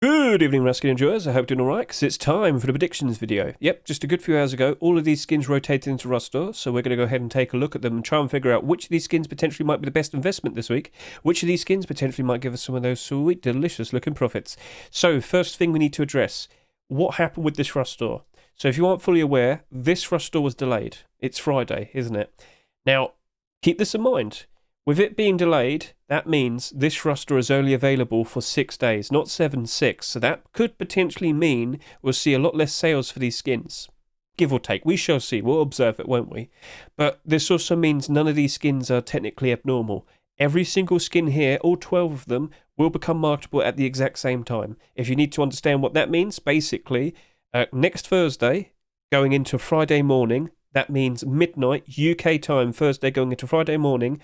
Good evening, Rustic enjoyers. I hope you're doing alright, because it's time for the predictions video. Yep, just a good few hours ago, all of these skins rotated into Rustor, so we're going to go ahead and take a look at them and try and figure out which of these skins potentially might be the best investment this week, which of these skins potentially might give us some of those sweet, delicious-looking profits. So, first thing we need to address, what happened with this Rustor? So, if you aren't fully aware, this Rustor was delayed. It's Friday, isn't it? Now, keep this in mind. With it being delayed, that means this roster is only available for 6 days, not 7, 6. So that could potentially mean we'll see a lot less sales for these skins. Give or take. We shall see. We'll observe it, won't we? But this also means none of these skins are technically abnormal. Every single skin here, all 12 of them, will become marketable at the exact same time. If you need to understand what that means, basically, next Thursday, going into Friday morning, that means midnight UK time, Thursday going into Friday morning,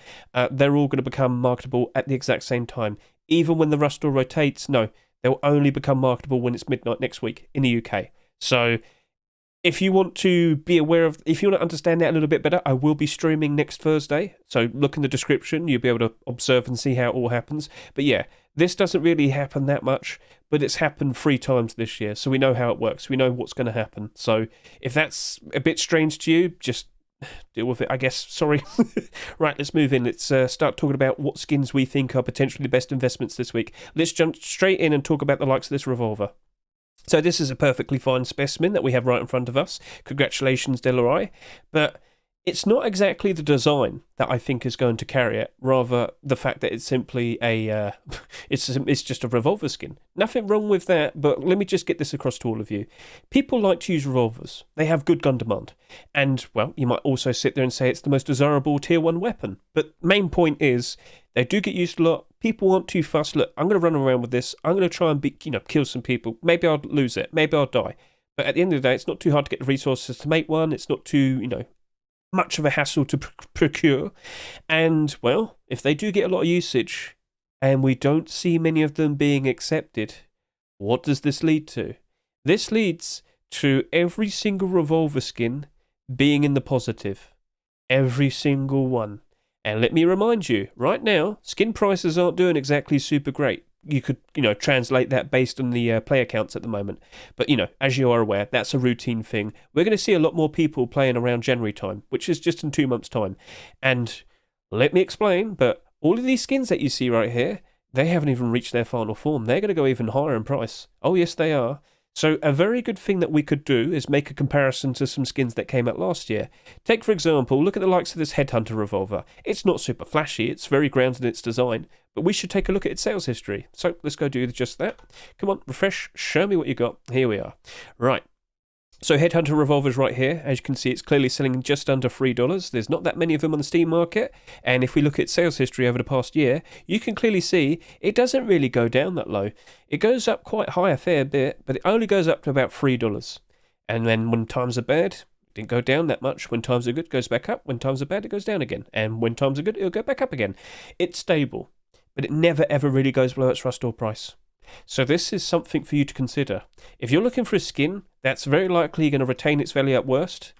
they're all going to become marketable at the exact same time. Even when the Rustor rotates, no, they'll only become marketable when it's midnight next week in the UK. So if you want to be aware of, if you want to understand that a little bit better, I will be streaming next Thursday. So look in the description, you'll be able to observe and see how it all happens. But yeah, this doesn't really happen that much, but it's happened 3 times this year. So we know how it works. We know what's going to happen. So if that's a bit strange to you, just deal with it, I guess. Sorry. Right, let's move in. Let's start talking about what skins we think are potentially the best investments this week. Let's jump straight in and talk about the likes of this Revolver. So this is a perfectly fine specimen that we have right in front of us. Congratulations, Delroy. But it's not exactly the design that I think is going to carry it, rather the fact that it's simply a, it's just a revolver skin. Nothing wrong with that, but let me just get this across to all of you. People like to use revolvers. They have good gun demand. And, well, you might also sit there and say it's the most desirable tier 1 weapon. But main point is, they do get used a lot. People aren't too fussed. Look, I'm going to run around with this. I'm going to try and kill some people. Maybe I'll lose it. Maybe I'll die. But at the end of the day, it's not too hard to get the resources to make one. It's not too, much of a hassle to procure. And, well, if they do get a lot of usage and we don't see many of them being accepted, what does this lead to? This leads to every single revolver skin being in the positive. Every single one. And let me remind you, right now, skin prices aren't doing exactly super great. You could, translate that based on the player counts at the moment. But, as you are aware, that's a routine thing. We're going to see a lot more people playing around January time, which is just in 2 months' time. And let me explain, but all of these skins that you see right here, they haven't even reached their final form. They're going to go even higher in price. Oh, yes, they are. So a very good thing that we could do is make a comparison to some skins that came out last year. Take, for example, look at the likes of this Headhunter Revolver. It's not super flashy, it's very grounded in its design, but we should take a look at its sales history. So let's go do just that. Come on, refresh, show me what you got. Here we are. Right. So Headhunter Revolver's right here. As you can see, it's clearly selling just under $3. There's not that many of them on the Steam market. And if we look at sales history over the past year, you can clearly see it doesn't really go down that low. It goes up quite high a fair bit, but it only goes up to about $3. And then when times are bad, it didn't go down that much. When times are good, it goes back up. When times are bad, it goes down again. And when times are good, it'll go back up again. It's stable, but it never ever really goes below its Rustor price. So this is something for you to consider. If you're looking for a skin that's very likely going to retain its value at worst,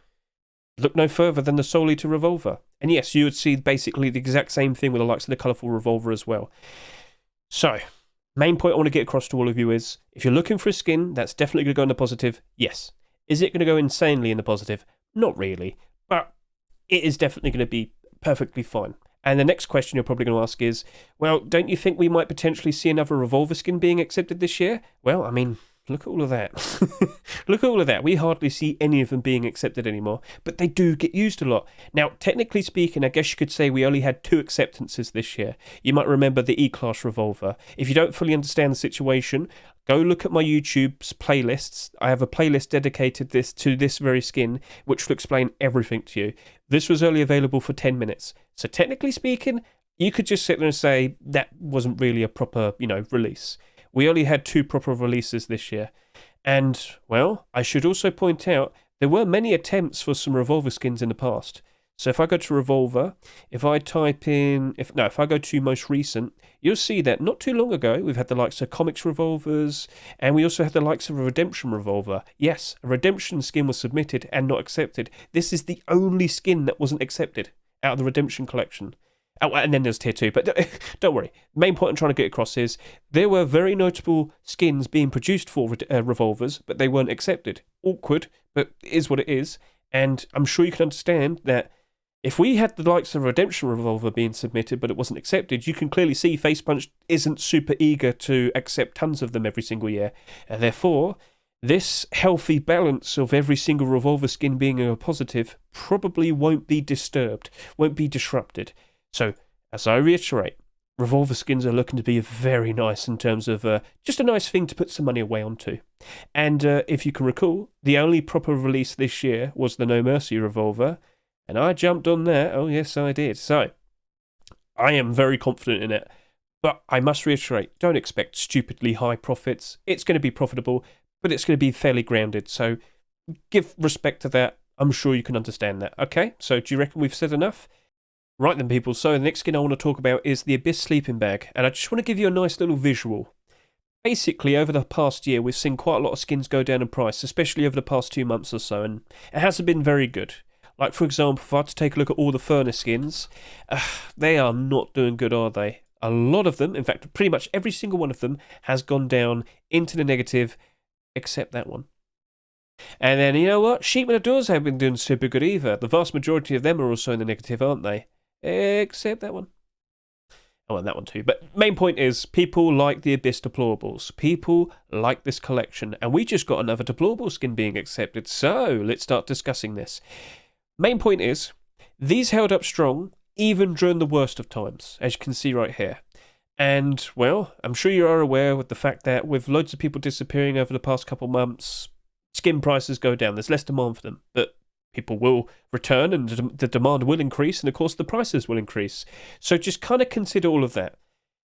look no further than the Soul Eater Revolver. And yes, you would see basically the exact same thing with the likes of the colourful Revolver as well. So, main point I want to get across to all of you is, if you're looking for a skin that's definitely going to go in the positive, yes. Is it going to go insanely in the positive? Not really, but it is definitely going to be perfectly fine. And the next question you're probably going to ask is, well, don't you think we might potentially see another Revolver skin being accepted this year? Well, I mean, look at all of that. Look at all of that. We hardly see any of them being accepted anymore, but they do get used a lot. Now, technically speaking, I guess you could say we only had 2 acceptances this year. You might remember the E-Class Revolver. If you don't fully understand the situation, go look at my YouTube's playlists. I have a playlist dedicated to this very skin, which will explain everything to you. This was only available for 10 minutes. So technically speaking, you could just sit there and say that wasn't really a proper, release. We only had 2 proper releases this year. And, well, I should also point out, there were many attempts for some Revolver skins in the past. So if I go to Revolver, if I type in, if I go to most recent, you'll see that not too long ago, we've had the likes of Comics Revolvers, and we also had the likes of a Redemption Revolver. Yes, a Redemption skin was submitted and not accepted. This is the only skin that wasn't accepted out of the Redemption collection. Oh, and then there's tier 2, but don't worry. Main point I'm trying to get across is there were very notable skins being produced for revolvers, but they weren't accepted. Awkward, but it is what it is. And I'm sure you can understand that if we had the likes of Redemption Revolver being submitted, but it wasn't accepted, you can clearly see Facepunch isn't super eager to accept tons of them every single year. And therefore, this healthy balance of every single Revolver skin being a positive probably won't be disturbed, won't be disrupted. So, as I reiterate, Revolver skins are looking to be very nice in terms of just a nice thing to put some money away onto. And if you can recall, the only proper release this year was the No Mercy Revolver, and I jumped on that. Oh, yes, I did. So, I am very confident in it. But I must reiterate, don't expect stupidly high profits. It's going to be profitable, but it's going to be fairly grounded. So, give respect to that. I'm sure you can understand that. Okay, so do you reckon we've said enough? Right then, people, so the next skin I want to talk about is the Abyss Sleeping Bag, and I just want to give you a nice little visual. Basically, over the past year, we've seen quite a lot of skins go down in price, especially over the past 2 months or so, and it hasn't been very good. Like, for example, if I had to take a look at all the Furnace skins, they are not doing good, are they? A lot of them, in fact, pretty much every single one of them, has gone down into the negative, except that one. And then, you know what? Sheepman of Doors haven't been doing super good either. The vast majority of them are also in the negative, aren't they? Except that one. Oh, and that one too. But main point is, people like the Abyss Deplorables. People like this collection. And we just got another Deplorable skin being accepted. So, let's start discussing this. Main point is, these held up strong, even during the worst of times, as you can see right here. And, well, I'm sure you are aware with the fact that with loads of people disappearing over the past couple months, skin prices go down. There's less demand for them. But people will return and the demand will increase, and of course the prices will increase. So just kind of consider all of that.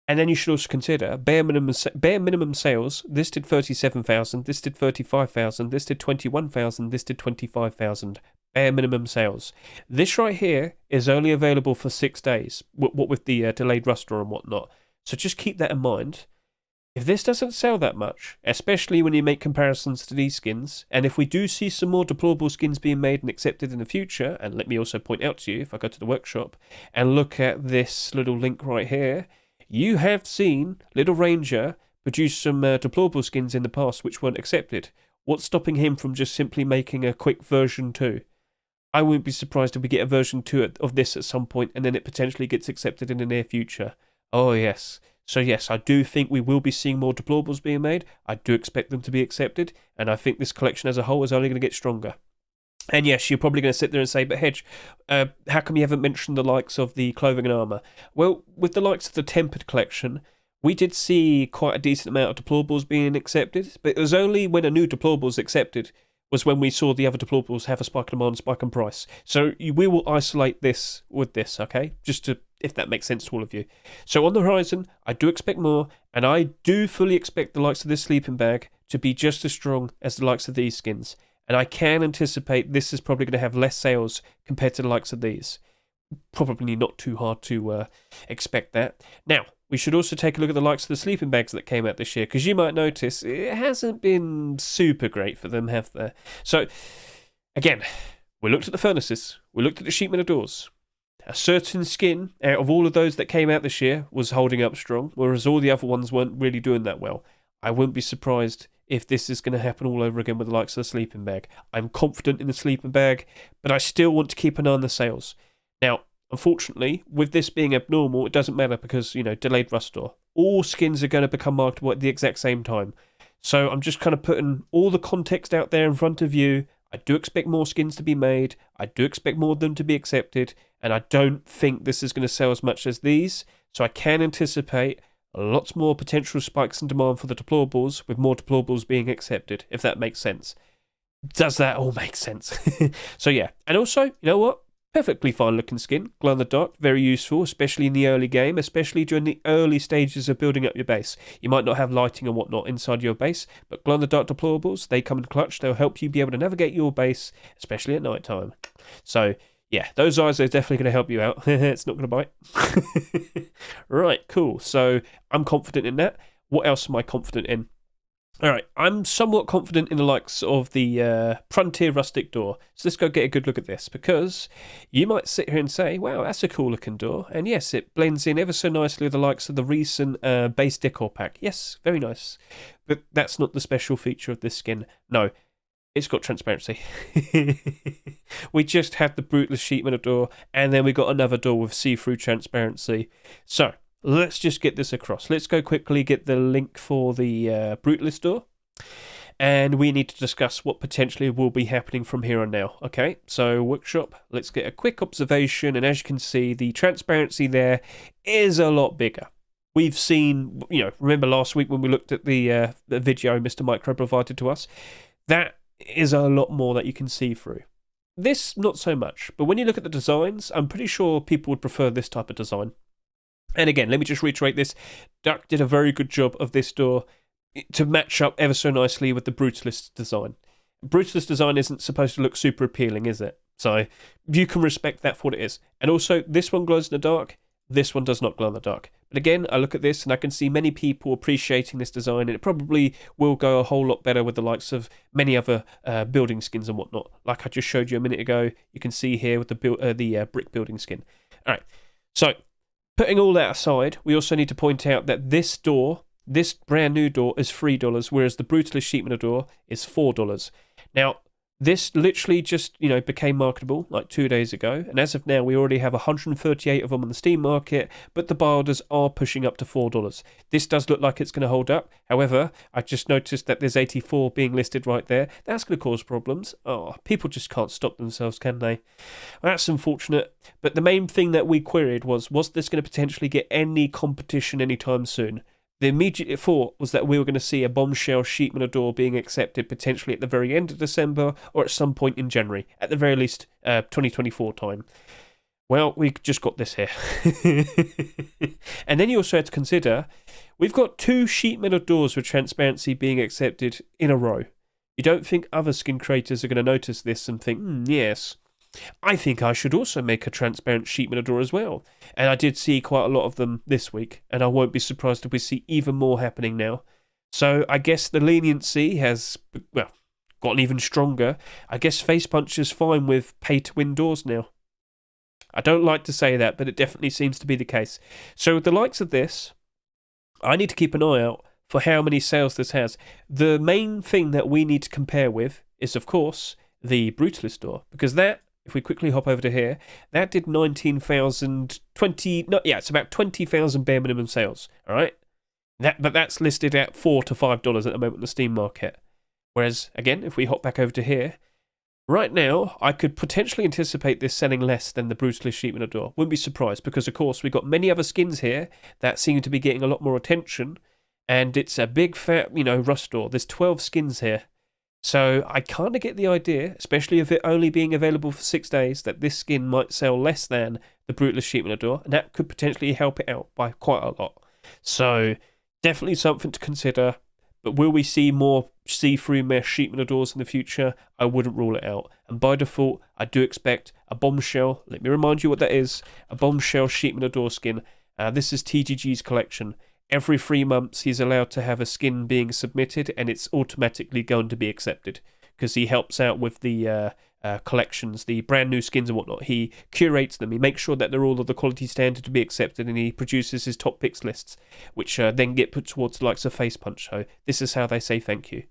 And then you should also consider bare minimum sales. This did 37,000, this did 35,000, this did 21,000, this did 25,000. Bare minimum sales. This right here is only available for 6 days, what with the delayed roster and whatnot. So just keep that in mind. If this doesn't sell that much, especially when you make comparisons to these skins, and if we do see some more deplorable skins being made and accepted in the future, and let me also point out to you, if I go to the workshop and look at this little link right here, you have seen Little Ranger produce some deplorable skins in the past which weren't accepted. What's stopping him from just simply making a quick version 2? I wouldn't be surprised if we get a version 2 of this at some point and then it potentially gets accepted in the near future. Oh yes. So yes, I do think we will be seeing more deplorables being made. I do expect them to be accepted, and I think this collection as a whole is only going to get stronger. And yes, you're probably going to sit there and say, but Hedge, how come you haven't mentioned the likes of the clothing and armour? Well, with the likes of the Tempered collection, we did see quite a decent amount of deplorables being accepted, but it was only when a new deplorable was accepted was when we saw the other deplorables have a spike in demand, spike in price. So we will isolate this with this, okay? Just to, if that makes sense to all of you. So on the horizon, I do expect more, and I do fully expect the likes of this sleeping bag to be just as strong as the likes of these skins. And I can anticipate this is probably going to have less sales compared to the likes of these. Probably not too hard to expect that. Now, we should also take a look at the likes of the sleeping bags that came out this year, because you might notice it hasn't been super great for them, have they? So, again, we looked at the furnaces, we looked at the sheepmen of doors. A certain skin out of all of those that came out this year was holding up strong, whereas all the other ones weren't really doing that well. I wouldn't be surprised if this is going to happen all over again with the likes of the sleeping bag. I'm confident in the sleeping bag, but I still want to keep an eye on the sales. Now, unfortunately, with this being abnormal, it doesn't matter because, you know, delayed rustor. All skins are going to become marketable at the exact same time. So I'm just kind of putting all the context out there in front of you. I do expect more skins to be made. I do expect more of them to be accepted. And I don't think this is going to sell as much as these. So I can anticipate lots more potential spikes in demand for the deplorables, with more deplorables being accepted, if that makes sense. Does that all make sense? So yeah. And also, you know what? Perfectly fine looking skin, glow in the dark, very useful, especially in the early game, especially during the early stages of building up your base. You might not have lighting and whatnot inside your base, but glow in the dark deplorables, they come in clutch, they'll help you be able to navigate your base, especially at night time. So yeah, those eyes are definitely going to help you out. It's not going to bite. Right, cool. So I'm confident in that. What else am I confident in? All right, I'm somewhat confident in the likes of the Frontier Rustic door. So let's go get a good look at this, because you might sit here and say, wow, that's a cool looking door. And yes, it blends in ever so nicely with the likes of the recent base decor pack. Yes, very nice. But that's not the special feature of this skin. No, it's got transparency. We just had the Brutalist sheet metal door, and then we got another door with see-through transparency. So let's just get this across. Let's go quickly get the link for the Brutalist door, and we need to discuss what potentially will be happening from here on now. Okay, so workshop, let's get a quick observation, and as you can see, the transparency there is a lot bigger. We've seen, remember last week when we looked at the video Mr. Micro provided to us? That is a lot more that you can see through. This, not so much, but when you look at the designs, I'm pretty sure people would prefer this type of design. And again, let me just reiterate this. Duck did a very good job of this door to match up ever so nicely with the Brutalist design. Brutalist design isn't supposed to look super appealing, is it? So you can respect that for what it is. And also, this one glows in the dark. This one does not glow in the dark. But again, I look at this and I can see many people appreciating this design, and it probably will go a whole lot better with the likes of many other building skins and whatnot. Like I just showed you a minute ago, you can see here with the brick building skin. All right, so putting all that aside, we also need to point out that this door, this brand new door, is $3, whereas the Brutalist sheet metal door is $4. Now, this literally just, became marketable like 2 days ago, and as of now, we already have 138 of them on the Steam market, but the buy orders are pushing up to $4. This does look like it's going to hold up. However, I just noticed that there's 84 being listed right there. That's going to cause problems. Oh, people just can't stop themselves, can they? Well, that's unfortunate, but the main thing that we queried was this going to potentially get any competition anytime soon? The immediate thought was that we were going to see a bombshell sheet metal door being accepted potentially at the very end of December or at some point in January, at the very least 2024 time. Well, we just got this here. And then you also had to consider, we've got 2 sheet metal doors with transparency being accepted in a row. You don't think other skin creators are going to notice this and think, yes, I think I should also make a transparent sheet metal door as well. And I did see quite a lot of them this week, and I won't be surprised if we see even more happening now. So I guess the leniency has, gotten even stronger. I guess Face Punch is fine with pay-to-win doors now. I don't like to say that, but it definitely seems to be the case. So with the likes of this, I need to keep an eye out for how many sales this has. The main thing that we need to compare with is, of course, the Brutalist door, because that, if we quickly hop over to here, that did 19,000, it's about 20,000 bare minimum sales, all right? But that's listed at $4 to $5 at the moment in the Steam market. Whereas, again, if we hop back over to here, right now, I could potentially anticipate this selling less than the Brutalist sheet metal door. Wouldn't be surprised, because, of course, we've got many other skins here that seem to be getting a lot more attention, and it's a big, fat, rust door. There's 12 skins here. So I kind of get the idea, especially of it only being available for 6 days, that this skin might sell less than the Brutalist sheet metal door, and that could potentially help it out by quite a lot. So definitely something to consider. But will we see more see-through mesh sheet metal doors in the future? I wouldn't rule it out. And by default, I do expect a bombshell. Let me remind you what that is. A bombshell sheet metal door skin. This is TGG's collection. Every 3 months, he's allowed to have a skin being submitted, and it's automatically going to be accepted because he helps out with the collections, the brand new skins and whatnot. He curates them. He makes sure that they're all of the quality standard to be accepted, and he produces his top picks lists, which then get put towards the likes of Face Punch. So this is how they say thank you.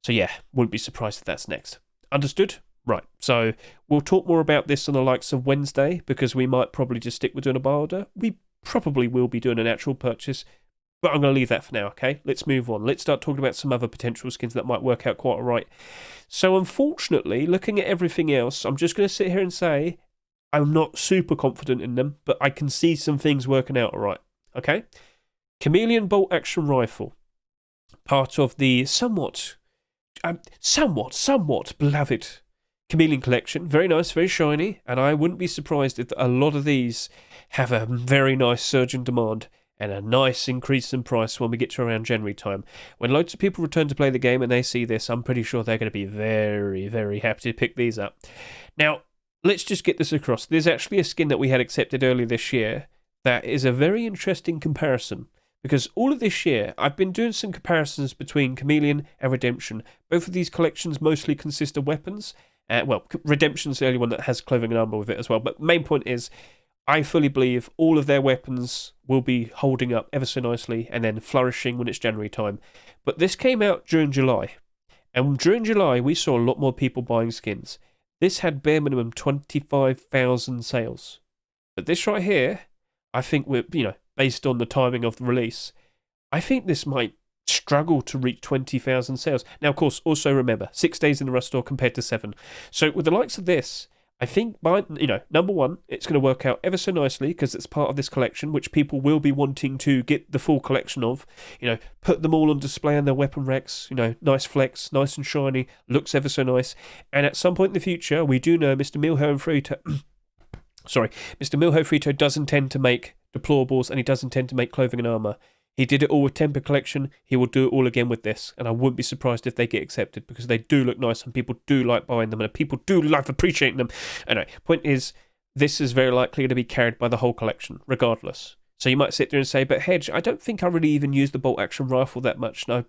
So yeah, wouldn't be surprised if that's next. Understood? Right, so we'll talk more about this on the likes of Wednesday, because we might probably just stick with doing a buy order. We probably will be doing an actual purchase, but I'm going to leave that for now, okay? Let's move on. Let's start talking about some other potential skins that might work out quite all right. So unfortunately, looking at everything else, I'm just going to sit here and say I'm not super confident in them, but I can see some things working out all right, okay? Chameleon bolt action rifle. Part of the somewhat beloved Chameleon collection. Very nice, very shiny, and I wouldn't be surprised if a lot of these have a very nice surge in demand and a nice increase in price when we get to around January time. When loads of people return to play the game and they see this, I'm pretty sure they're going to be very, very happy to pick these up. Now, let's just get this across. There's actually a skin that we had accepted earlier this year that is a very interesting comparison, Because all of this year, I've been doing some comparisons between Chameleon and Redemption. Both of these collections mostly consist of weapons. Redemption's the only one that has clothing and armor with it as well. But main point is, I fully believe all of their weapons will be holding up ever so nicely and then flourishing when it's January time. But this came out during July. And during July, we saw a lot more people buying skins. This had bare minimum 25,000 sales. But this right here, I think we're, based on the timing of the release, I think this might struggle to reach 20,000 sales. Now, of course, also remember, 6 days in the Rust store compared to 7. So with the likes of this, I think, number one, it's going to work out ever so nicely because it's part of this collection, which people will be wanting to get the full collection of. Put them all on display on their weapon racks. Nice flex, nice and shiny, looks ever so nice. And at some point in the future, we do know Mr. Milho Frito, Mr. Milho Frito does intend to make deplorables and he does intend to make clothing and armor. He did it all with Temper Collection. He will do it all again with this. And I wouldn't be surprised if they get accepted because they do look nice and people do like buying them and people do like appreciating them. Anyway, point is, this is very likely to be carried by the whole collection, regardless. So you might sit there and say, but Hedge, I don't think I really even use the bolt action rifle that much. No,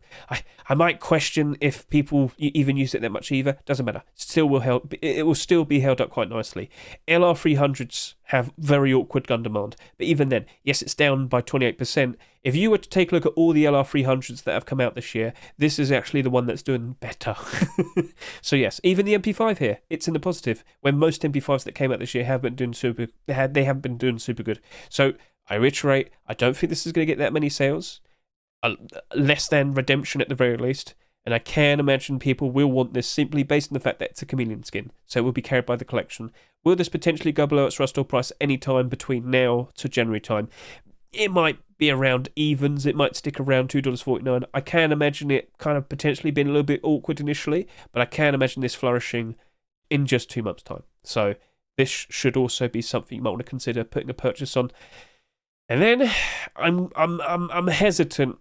I might question if people even use it that much either. Doesn't matter. It will still be held up quite nicely. LR300s have very awkward gun demand. But even then, yes, it's down by 28%. If you were to take a look at all the LR300s that have come out this year, this is actually the one that's doing better. So yes, even the MP5 here, it's in the positive. When most MP5s that came out this year haven't been doing super good. So I reiterate, I don't think this is going to get that many sales, less than Redemption at the very least, and I can imagine people will want this simply based on the fact that it's a Chameleon skin, so it will be carried by the collection. Will this potentially go below its Rust store price any time between now to January time? It might be around evens, it might stick around $2.49. I can imagine it kind of potentially being a little bit awkward initially, but I can imagine this flourishing in just 2 months' time. So this should also be something you might want to consider putting a purchase on. And then I'm hesitant.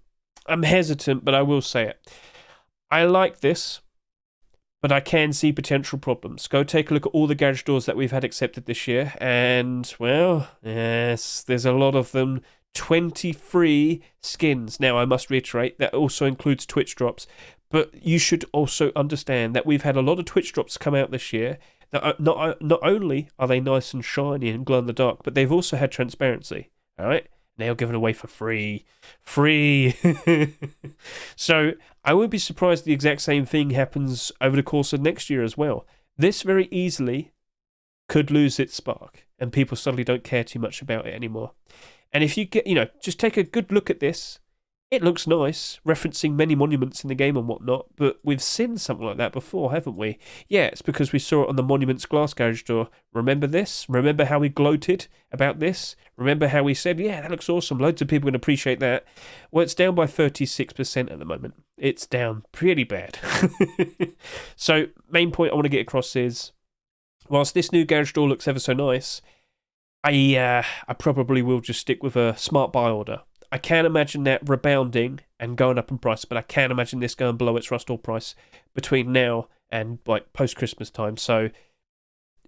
I'm hesitant, but I will say it. I like this, but I can see potential problems. Go take a look at all the garage doors that we've had accepted this year, and well, yes, there's a lot of them. 23 skins. Now, I must reiterate that also includes Twitch drops, but you should also understand that we've had a lot of Twitch drops come out this year. That not only are they nice and shiny and glow in the dark, but they've also had transparency. All right, now given away for free. So I wouldn't be surprised the exact same thing happens over the course of next year as well. This very easily could lose its spark, and people suddenly don't care too much about it anymore. And if you get, just take a good look at this. It looks nice, referencing many monuments in the game and whatnot, but we've seen something like that before, haven't we? Yeah, it's because we saw it on the Monument's glass garage door. Remember this? Remember how we gloated about this? Remember how we said, yeah, that looks awesome, loads of people can appreciate that? Well, it's down by 36% at the moment. It's down pretty bad. So, main point I want to get across is, whilst this new garage door looks ever so nice, I probably will just stick with a smart buy order. I can imagine that rebounding and going up in price, but I can imagine this going below its Rust store price between now and post-Christmas time. So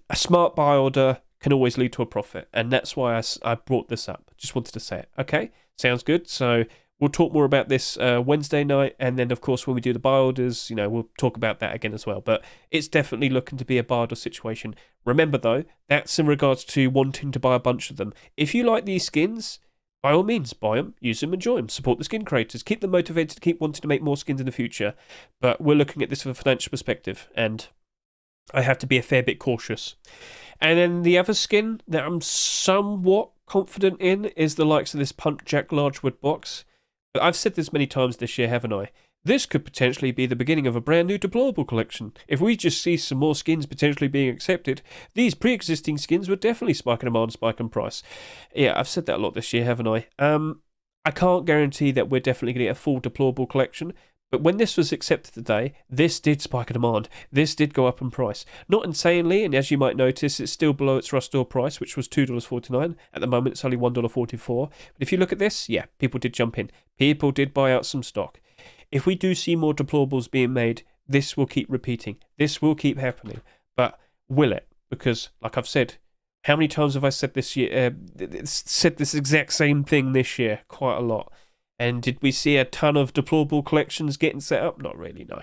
a smart buy order can always lead to a profit, and that's why I brought this up. Just wanted to say it. Okay, sounds good. So we'll talk more about this Wednesday night, and then of course when we do the buy orders, we'll talk about that again as well. But it's definitely looking to be a buy order situation. Remember though, that's in regards to wanting to buy a bunch of them. If you like these skins, by all means, buy them, use them, enjoy them, support the skin creators, keep them motivated, keep wanting to make more skins in the future. But we're looking at this from a financial perspective, and I have to be a fair bit cautious. And then the other skin that I'm somewhat confident in is the likes of this Punkjack Large Box. But I've said this many times this year, haven't I? This could potentially be the beginning of a brand new deplorable collection. If we just see some more skins potentially being accepted, these pre-existing skins would definitely spike in demand, spike in price. Yeah, I've said that a lot this year, haven't I? I can't guarantee that we're definitely going to get a full deplorable collection, but when this was accepted today, this did spike in demand. This did go up in price. Not insanely, and as you might notice, it's still below its Rust store price, which was $2.49. At the moment, it's only $1.44. But if you look at this, yeah, people did jump in. People did buy out some stock. If we do see more deplorables being made, this will keep repeating. This will keep happening. But will it? Because, like I've said, how many times have I said this year? Said this exact same thing this year? Quite a lot. And did we see a ton of deplorable collections getting set up? Not really, no.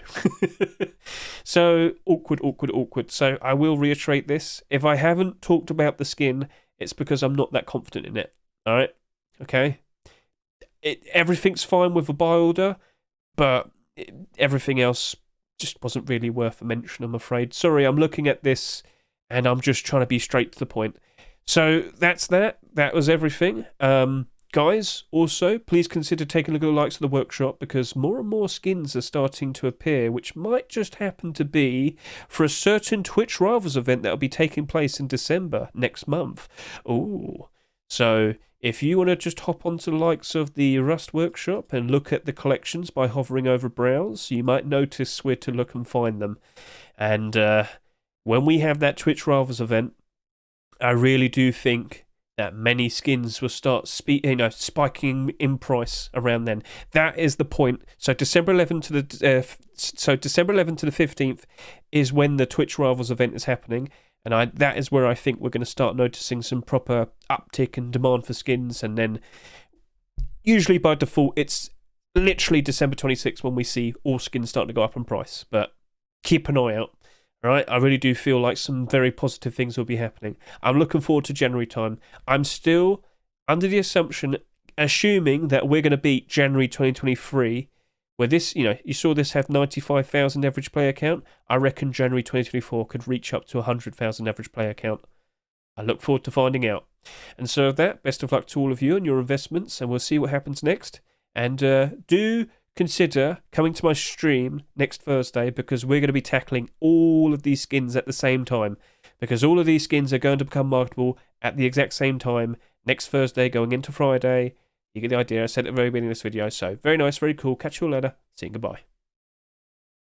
So, awkward. So, I will reiterate this. If I haven't talked about the skin, it's because I'm not that confident in it. Alright? Okay? Everything's fine with the buy order, but everything else just wasn't really worth a mention, I'm afraid. Sorry, I'm looking at this, and I'm just trying to be straight to the point. So, that's that. That was everything. Guys, also, please consider taking a look at the likes of the workshop, because more and more skins are starting to appear, which might just happen to be for a certain Twitch Rivals event that will be taking place in December next month. Ooh. So, if you want to just hop onto the likes of the Rust workshop and look at the collections by hovering over Browse, you might notice where to look and find them. And when we have that Twitch Rivals event, I really do think that many skins will start spiking in price around then. That is the point. So December 11th to the December 11th to the 15th is when the Twitch Rivals event is happening, and that is where I think we're going to start noticing some proper uptick in demand for skins. And then usually by default it's literally December 26th when we see all skins starting to go up in price. But keep an eye out. Right, I really do feel like some very positive things will be happening. I'm looking forward to January time. I'm still under the assuming that we're going to beat January 2023, where this, you saw this have 95,000 average player count. I reckon January 2024 could reach up to 100,000 average player count. I look forward to finding out. And so with that, best of luck to all of you and your investments, and we'll see what happens next. And do consider coming to my stream next Thursday, because we're going to be tackling all of these skins at the same time, because all of these skins are going to become marketable at the exact same time next Thursday going into Friday. You get the idea. I said at the very beginning of this video. So very nice, very cool. Catch you all later. See you, goodbye.